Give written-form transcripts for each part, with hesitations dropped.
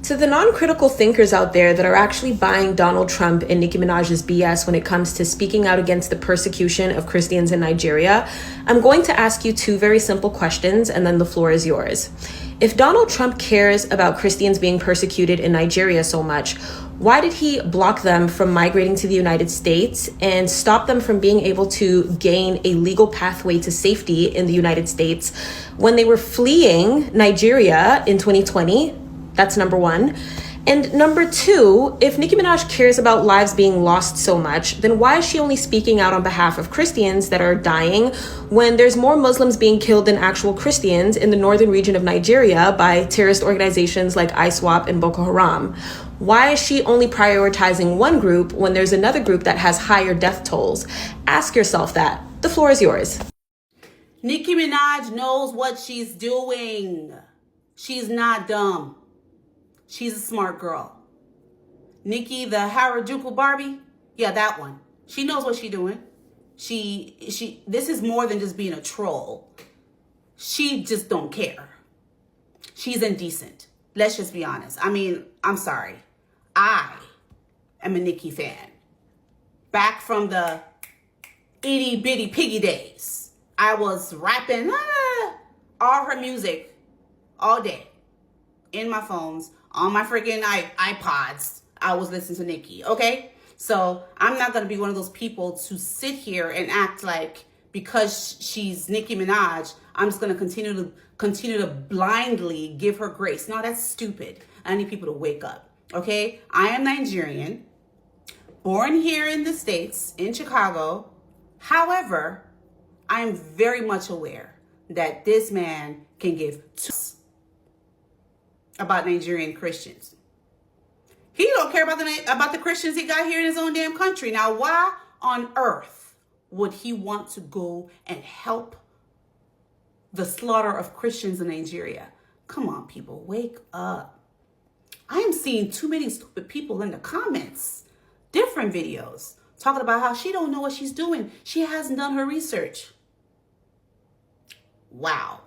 To the non-critical thinkers out there that are actually buying Donald Trump and Nicki Minaj's BS when it comes to speaking out against the persecution of Christians in Nigeria, I'm going to ask you two very simple questions and then the floor is yours. If Donald Trump cares about Christians being persecuted in Nigeria so much, why did he block them from migrating to the United States and stop them from being able to gain a legal pathway to safety in the United States when they were fleeing Nigeria in 2020? That's number one. And number two, if Nicki Minaj cares about lives being lost so much, then why is she only speaking out on behalf of Christians that are dying when there's more Muslims being killed than actual Christians in the northern region of Nigeria by terrorist organizations like ISWAP and Boko Haram? Why is she only prioritizing one group when there's another group that has higher death tolls? Ask yourself that. The floor is yours. Nicki Minaj knows what she's doing. She's not dumb. She's a smart girl. Nicki, the Harajuku Barbie, yeah, that one. She knows what she's doing. This is more than just being a troll. She just don't care. She's indecent. Let's just be honest. I mean, I'm sorry. I am a Nicki fan. Back from the itty bitty piggy days, I was rapping all her music all day in my phones, on my freaking iPods. I was listening to Nicki, okay? So I'm not going to be one of those people to sit here and act like because she's Nicki Minaj, I'm just going to continue to blindly give her grace. No, that's stupid. I need people to wake up, okay? I am Nigerian, born here in the States, in Chicago. However, I am very much aware that this man can give two about Nigerian Christians. He don't care about the Christians he got here in his own damn country. Now, why on earth would he want to go and help the slaughter of Christians in Nigeria? Come on, people, wake up. I am seeing too many stupid people in the comments, different videos, talking about how she don't know what she's doing. She hasn't done her research. Wow.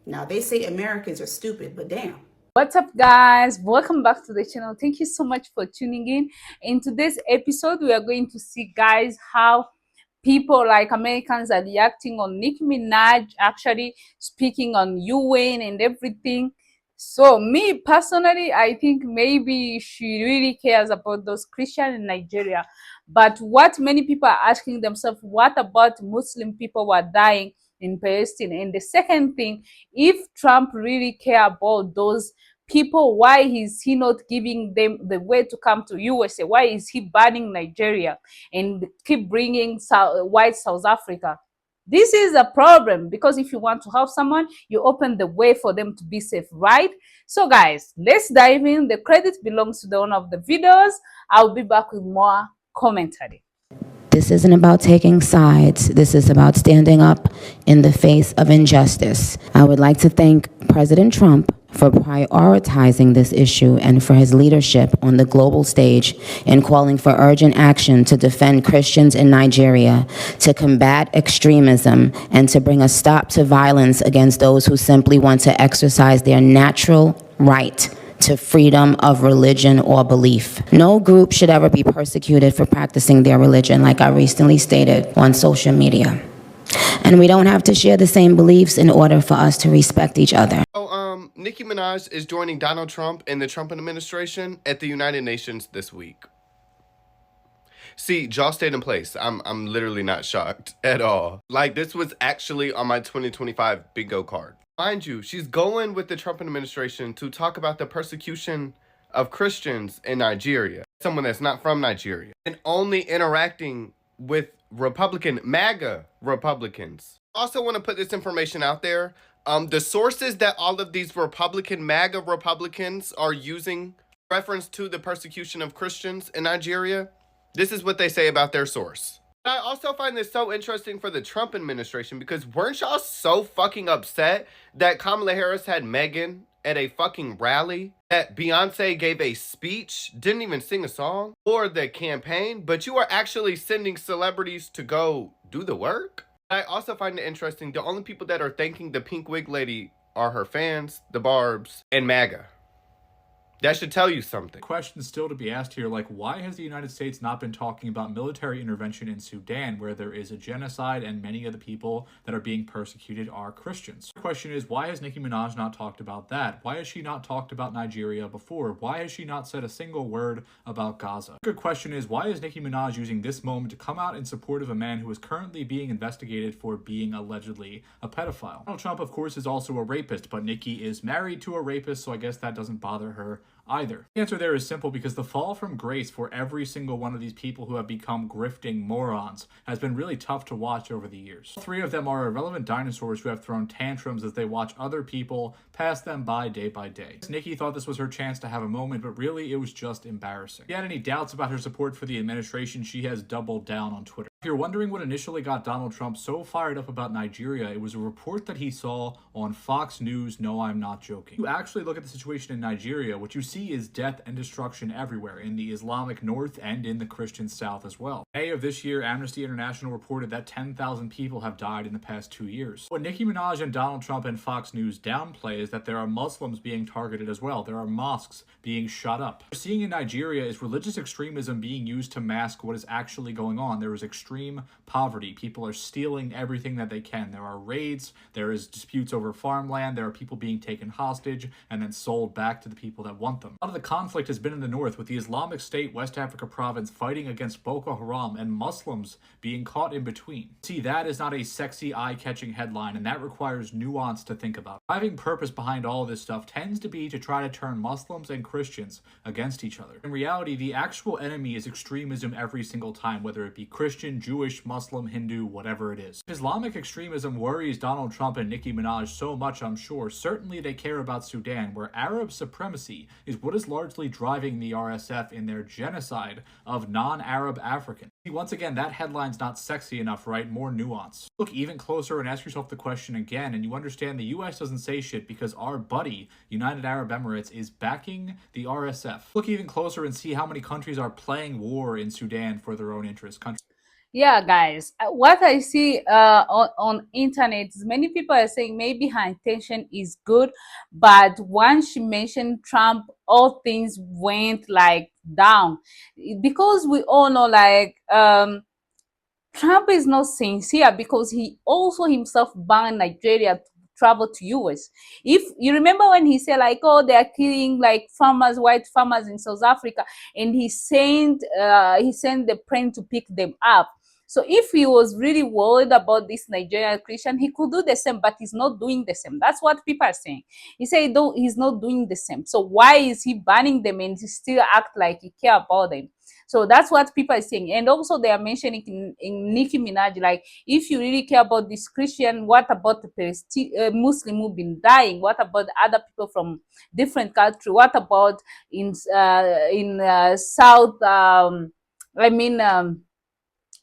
Now, they say Americans are stupid, but damn. What's up, guys? Welcome back to the channel. Thank you so much for tuning in today's episode, we are going to see, guys, how people like Americans are reacting on Nicki Minaj actually speaking on UN and everything. So me personally, I think maybe she really cares about those Christians in Nigeria. But what many people are asking themselves, what about Muslim people who are dying in Palestine? And the second thing, if Trump really care about those people, why is he not giving them the way to come to USA? Why is he banning Nigeria and keep bringing white South Africa? This is a problem, because if you want to help someone, you open the way for them to be safe, right? So guys, let's dive in. The credit belongs to the owner of the videos. I'll be back with more commentary. This isn't about taking sides. This is about standing up in the face of injustice. I would like to thank President Trump for prioritizing this issue and for his leadership on the global stage in calling for urgent action to defend Christians in Nigeria, to combat extremism, and to bring a stop to violence against those who simply want to exercise their natural right to freedom of religion or belief. No group should ever be persecuted for practicing their religion, like I recently stated on social media. And we don't have to share the same beliefs in order for us to respect each other. So, Nicki Minaj is joining Donald Trump and the Trump administration at the United Nations this week. See, y'all stayed in place. I'm literally not shocked at all. Like, this was actually on my 2025 bingo card. Mind you, she's going with the Trump administration to talk about the persecution of Christians in Nigeria. Someone that's not from Nigeria. And only interacting with MAGA Republicans. I also want to put this information out there. The sources that all of these MAGA Republicans are using reference to the persecution of Christians in Nigeria, this is what they say about their source. I also find this so interesting for the Trump administration, because weren't y'all so fucking upset that Kamala Harris had Meghan at a fucking rally, that Beyonce gave a speech, didn't even sing a song, or the campaign, but you are actually sending celebrities to go do the work? I also find it interesting, the only people that are thanking the pink wig lady are her fans, the Barbs, and MAGA. That should tell you something. Questions still to be asked here, like why has the United States not been talking about military intervention in Sudan, where there is a genocide and many of the people that are being persecuted are Christians? The question is, why has Nicki Minaj not talked about that? Why has she not talked about Nigeria before? Why has she not said a single word about Gaza? The good question is, why is Nicki Minaj using this moment to come out in support of a man who is currently being investigated for being allegedly a pedophile? Donald Trump, of course, is also a rapist, but Nicki is married to a rapist, so I guess that doesn't bother her either. The answer there is simple, because the fall from grace for every single one of these people who have become grifting morons has been really tough to watch over the years. All three of them are irrelevant dinosaurs who have thrown tantrums as they watch other people pass them by day. Nicki thought this was her chance to have a moment, but really it was just embarrassing. If you had any doubts about her support for the administration, she has doubled down on Twitter. If you're wondering what initially got Donald Trump so fired up about Nigeria, it was a report that he saw on Fox News. No, I'm not joking. If you actually look at the situation in Nigeria, what you see is death and destruction everywhere, in the Islamic north and in the Christian south as well. In May of this year, Amnesty International reported that 10,000 people have died in the past 2 years. What Nicki Minaj and Donald Trump and Fox News downplay is that there are Muslims being targeted as well. There are mosques being shut up. What we're seeing in Nigeria is religious extremism being used to mask what is actually going on. There is extreme poverty. People are stealing everything that they can. There are raids, there is disputes over farmland, there are people being taken hostage and then sold back to the people that want them. A lot of the conflict has been in the north, with the Islamic State West Africa province fighting against Boko Haram and Muslims being caught in between. See, that is not a sexy, eye-catching headline, and that requires nuance to think about. Driving purpose behind all of this stuff tends to be to try to turn Muslims and Christians against each other. In reality, the actual enemy is extremism every single time, whether it be Christian, Jewish, Muslim, Hindu, whatever it is. Islamic extremism worries Donald Trump and Nicki Minaj so much, I'm sure. Certainly they care about Sudan, where Arab supremacy is what is largely driving the RSF in their genocide of non-Arab Africans. Once again, that headline's not sexy enough, right? More nuance. Look even closer and ask yourself the question again, and you understand the US doesn't say shit because our buddy, United Arab Emirates, is backing the RSF. Look even closer and see how many countries are playing war in Sudan for their own interests. Yeah, guys, what I see on internet is many people are saying maybe her intention is good, but once she mentioned Trump, all things went like down, because we all know like Trump is not sincere, because he also himself banned Nigeria to travel to US. If you remember when he said like, oh, they are killing like farmers, white farmers in South Africa, and he sent the plane to pick them up. So if he was really worried about this Nigerian Christian, he could do the same, but he's not doing the same. That's what people are saying. He said he's not doing the same. So why is he banning them and he still act like he care about them? So that's what people are saying. And also they are mentioning in Nicki Minaj, like, if you really care about this Christian, what about the Muslim who've been dying? What about other people from different countries? What about in South,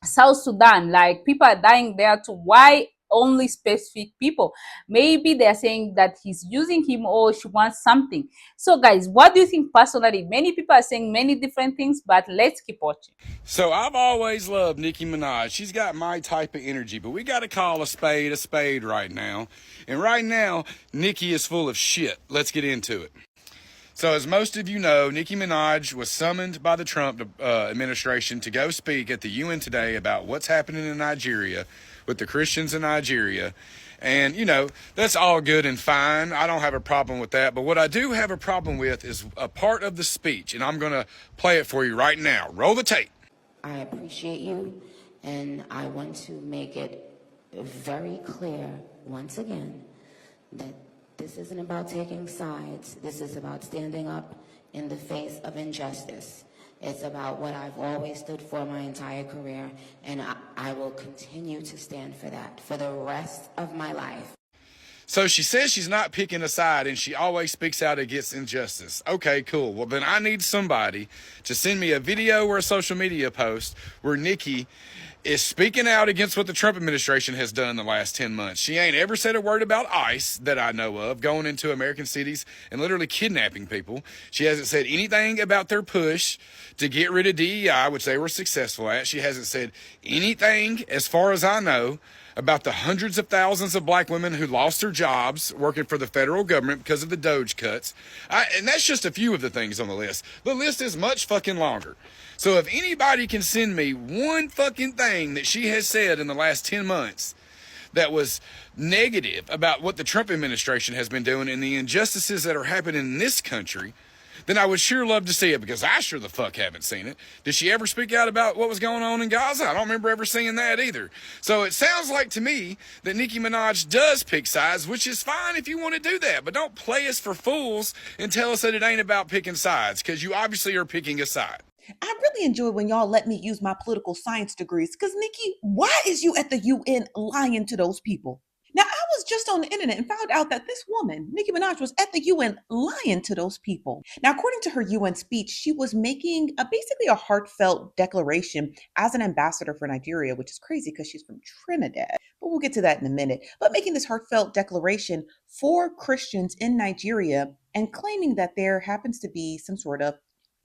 South Sudan? Like, people are dying there too. Why only specific people? Maybe they're saying that he's using him or she wants something. So guys, what do you think personally? Many people are saying many different things, but let's keep watching. So I've always loved Nicki Minaj. She's got my type of energy, but we got to call a spade right now. And right now, Nicki is full of shit. Let's get into it. So as most of you know, Nicki Minaj was summoned by the Trump administration to go speak at the UN today about what's happening in Nigeria with the Christians in Nigeria. And, you know, that's all good and fine. I don't have a problem with that. But what I do have a problem with is a part of the speech, and I'm going to play it for you right now. Roll the tape. I appreciate you, and I want to make it very clear once again that this isn't about taking sides. This is about standing up in the face of injustice. It's about what I've always stood for my entire career, and I will continue to stand for that for the rest of my life. So she says she's not picking a side, and she always speaks out against injustice. Okay, cool. Well, then I need somebody to send me a video or a social media post where Nicki is speaking out against what the Trump administration has done in the last 10 months. She ain't ever said a word about ICE that I know of, going into American cities and literally kidnapping people. She hasn't said anything about their push to get rid of DEI, which they were successful at. She hasn't said anything, as far as I know, about the hundreds of thousands of black women who lost their jobs working for the federal government because of the Doge cuts. And that's just a few of the things on the list. The list is much fucking longer. So if anybody can send me one fucking thing that she has said in the last 10 months that was negative about what the Trump administration has been doing and the injustices that are happening in this country, then I would sure love to see it, because I sure the fuck haven't seen it. Did she ever speak out about what was going on in Gaza? I don't remember ever seeing that either. So it sounds like to me that Nicki Minaj does pick sides, which is fine if you want to do that, but don't play us for fools and tell us that it ain't about picking sides, because you obviously are picking a side. I really enjoy when y'all let me use my political science degrees, because Nikki, why is you at the UN lying to those people? Now, I was just on the internet and found out that this woman, Nicki Minaj, was at the UN lying to those people. Now, according to her UN speech, she was making basically a heartfelt declaration as an ambassador for Nigeria, which is crazy because she's from Trinidad. But we'll get to that in a minute. But making this heartfelt declaration for Christians in Nigeria and claiming that there happens to be some sort of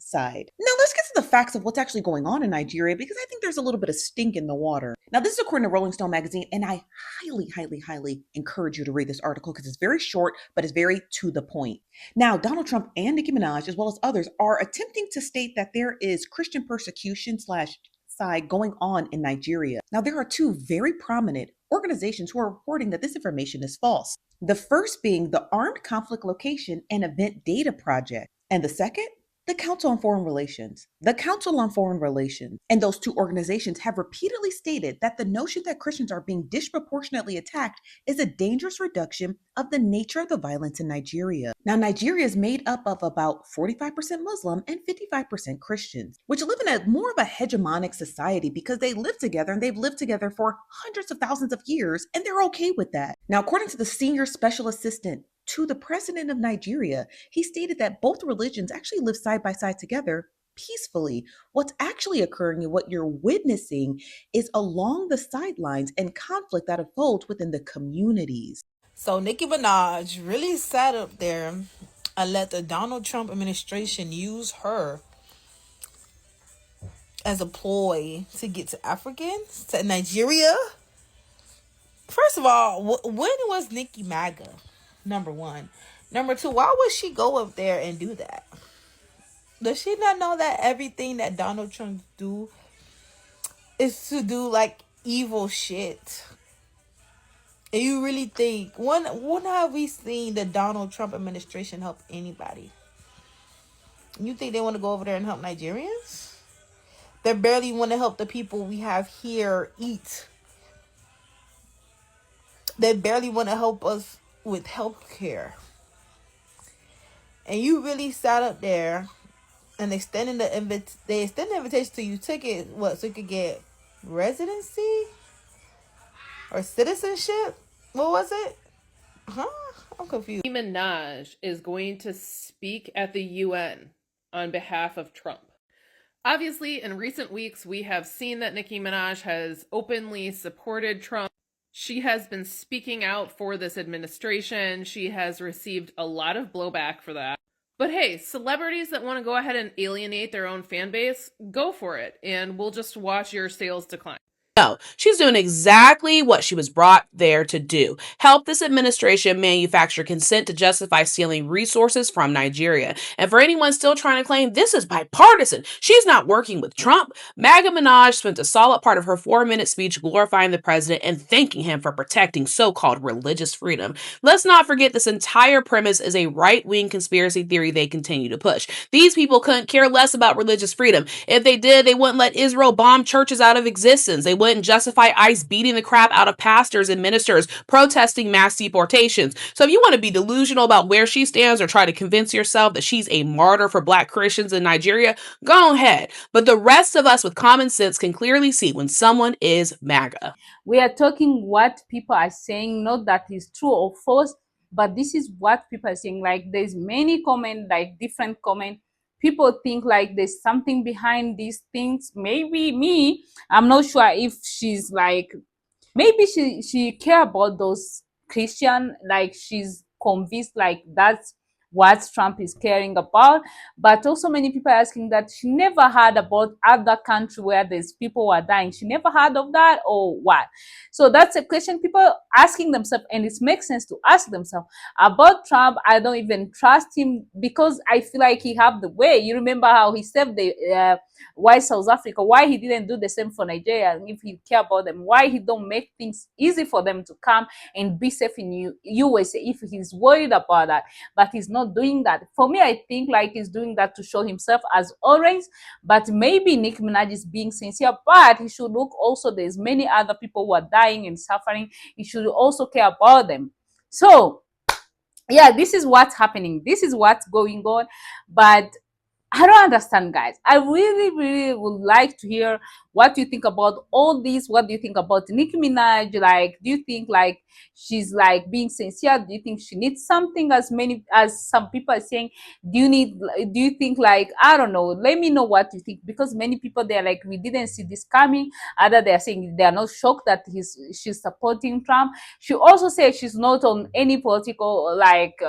side. Now let's get to the facts of what's actually going on in Nigeria, because I think there's a little bit of stink in the water. Now this is according to Rolling Stone magazine, and I highly encourage you to read this article because it's very short, but it's very to the point. Now, Donald Trump and Nicki Minaj, as well as others, are attempting to state that there is Christian persecution / side going on in Nigeria. Now, there are two very prominent organizations who are reporting that this information is false. The first being the Armed Conflict Location and Event Data Project, and the second, the Council on Foreign Relations. The Council on Foreign Relations and those two organizations have repeatedly stated that the notion that Christians are being disproportionately attacked is a dangerous reduction of the nature of the violence in Nigeria. Now, Nigeria is made up of about 45% Muslim and 55% Christians, which live in a more of a hegemonic society because they live together, and they've lived together for hundreds of thousands of years, and they're okay with that. Now, according to the senior special assistant to the president of Nigeria, he stated that both religions actually live side by side together peacefully. What's actually occurring and what you're witnessing is along the sidelines and conflict that unfolds within the communities. So Nicki Minaj really sat up there and let the Donald Trump administration use her as a ploy to get to Africans, to Nigeria. First of all, when was Nicki MAGA? Number one. Number two, why would she go up there and do that? Does she not know that everything that Donald Trump do is to do like evil shit? And you really think, when have we seen the Donald Trump administration help anybody? You think they want to go over there and help Nigerians? They barely want to help the people we have here eat. They barely want to help us with health care. And you really sat up there and they extend the invitation to you. Took it, what, so you could get residency or citizenship? What was it? Huh? I'm confused. Nicki Minaj is going to speak at the UN on behalf of Trump. Obviously, in recent weeks, we have seen that Nicki Minaj has openly supported Trump. She has been speaking out for this administration. She has received a lot of blowback for that. But hey, celebrities that want to go ahead and alienate their own fan base, go for it, and we'll just watch your sales decline. No, she's doing exactly what she was brought there to do. Help this administration manufacture consent to justify stealing resources from Nigeria. And for anyone still trying to claim this is bipartisan, she's not working with Trump. MAGA Minaj spent a solid part of her 4-minute speech glorifying the president and thanking him for protecting so-called religious freedom. Let's not forget this entire premise is a right-wing conspiracy theory they continue to push. These people couldn't care less about religious freedom. If they did, they wouldn't let Israel bomb churches out of existence. They wouldn't justify ICE beating the crap out of pastors and ministers protesting mass deportations. So if you want to be delusional about where she stands or try to convince yourself that she's a martyr for Black Christians in Nigeria, go ahead. But the rest of us with common sense can clearly see when someone is MAGA. We are talking what people are saying, not that is true or false, but this is what people are saying. Like there's many comments, like different comments. People think like there's something behind these things. Maybe me, I'm not sure if she's like, maybe she care about those Christian, like she's convinced like that's what Trump is caring about. But also many people are asking that she never heard about other country where there's people who are dying. She never heard of that, or what? So that's a question people asking themselves, and it makes sense to ask themselves. About Trump, I don't even trust him because I feel like he have the way. You remember how he saved the why South Africa, why he didn't do the same for Nigeria, and if he care about them, why he don't make things easy for them to come and be safe in USA if he's worried about that. But he's not doing that. For me, I think like he's doing that to show himself as orange. But maybe Nicki Minaj is being sincere, but he should look also, there's many other people who are dying and suffering. He should also care about them. So yeah, this is what's happening, this is what's going on. But I don't understand, guys. I really, really would like to hear what you think about all this. What do you think about Nicki Minaj? Like, do you think like she's like being sincere? Do you think she needs something, as many as some people are saying? Do you think like, I don't know, let me know what you think, because many people, they're like, we didn't see this coming. Other, they're saying they are not shocked that she's supporting Trump. She also said she's not on any political like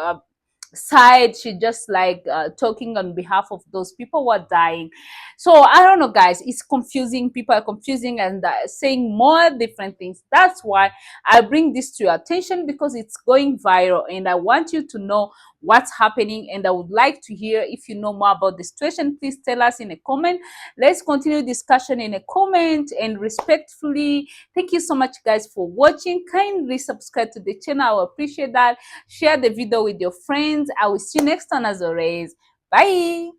side. She just like talking on behalf of those people who are dying. So I don't know, guys, it's confusing. People are confusing and saying more different things. That's why I bring this to your attention, because it's going viral and I want you to know what's happening. And I would like to hear, if you know more about the situation, please tell us in a comment. Let's continue discussion in a comment, and respectfully, thank you so much, guys, for watching. Kindly subscribe to the channel, I will appreciate that. Share the video with your friends. I will see you next time, as always. Bye.